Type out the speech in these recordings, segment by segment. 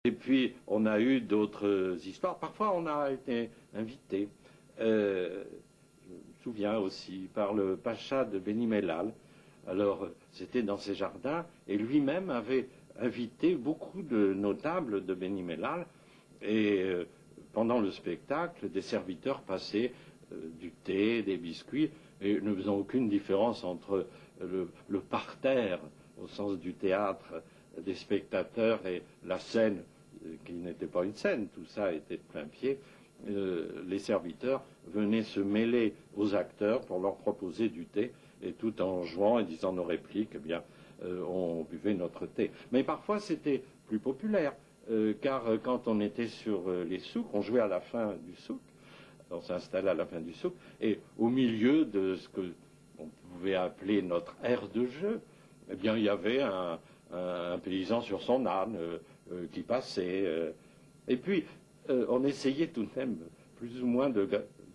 Et puis, on a eu d'autres histoires. Parfois, on a été invité. Je me souviens aussi par le pacha de Beni Mellal. Alors, c'était dans ses jardins, et lui-même avait invité beaucoup de notables de Beni Mellal. Et pendant le spectacle, des serviteurs passaient du thé, des biscuits, et ne faisant aucune différence entre le parterre, au sens du théâtre, des spectateurs et la scène, qui n'était pas une scène, tout ça était de plein pied. Les serviteurs venaient se mêler aux acteurs pour leur proposer du thé, et tout en jouant et disant nos répliques, eh bien, on buvait notre thé. Mais parfois c'était plus populaire, car quand on était sur les souks, on jouait à la fin du souk, on s'installait à la fin du souk, et au milieu de ce que on pouvait appeler notre aire de jeu, eh bien, il y avait un paysan sur son âne qui passait. Et puis, on essayait tout de même plus ou moins de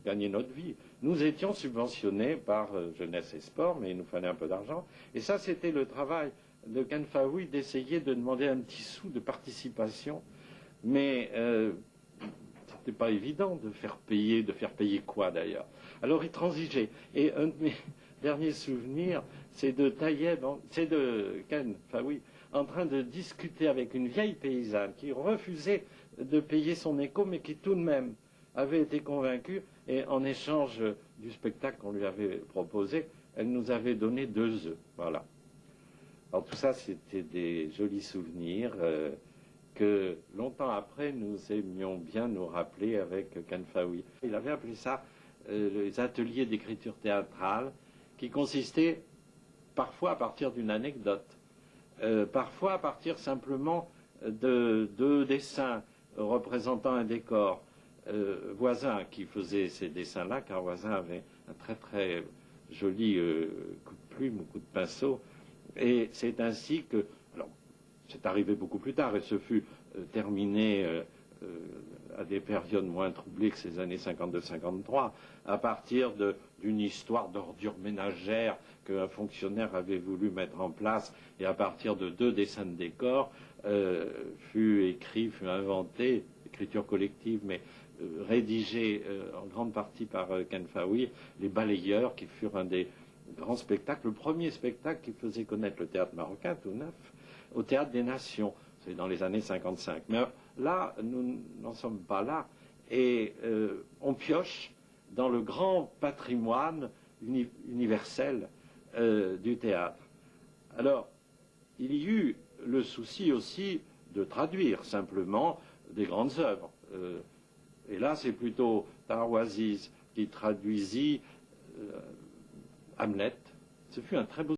gagner notre vie. Nous étions subventionnés par Jeunesse et Sport, mais il nous fallait un peu d'argent. Et ça, c'était le travail de Ken Faoui, d'essayer de demander un petit sou de participation. Mais c'était pas évident de faire payer quoi d'ailleurs. Alors il transigeait. Et un de mes derniers souvenirs, c'est de Ken Faoui, en train de discuter avec une vieille paysanne qui refusait de payer son écho, mais qui tout de même avait été convaincue, et en échange du spectacle qu'on lui avait proposé, elle nous avait donné 2 œufs. Voilà. Alors tout ça, c'était des jolis souvenirs que longtemps après, nous aimions bien nous rappeler avec Ken Faoui. Il avait appelé ça les ateliers d'écriture théâtrale, qui consistaient parfois à partir d'une anecdote, parfois à partir simplement de dessins représentant un décor. Voisin qui faisait ces dessins-là, car Voisin avait un très très joli coup de plume ou coup de pinceau, et c'est ainsi que, alors c'est arrivé beaucoup plus tard, et ce fut terminé à des périodes moins troublées que ces années 52-53, à partir d'une histoire d'ordure ménagère qu'un fonctionnaire avait voulu mettre en place, et à partir de 2 dessins de décor, fut inventé, écriture collective, mais rédigé en grande partie par Ken Faoui, les Balayeurs, qui furent un des grands spectacles, le premier spectacle qui faisait connaître le théâtre marocain, tout neuf, au Théâtre des Nations, c'est dans les années 55. Mais là, nous n'en sommes pas là, et on pioche dans le grand patrimoine universel du théâtre. Alors, il y eut le souci aussi de traduire simplement des grandes œuvres. Et là, c'est plutôt Tahar Aziz qui traduisit Hamlet. Ce fut un très beau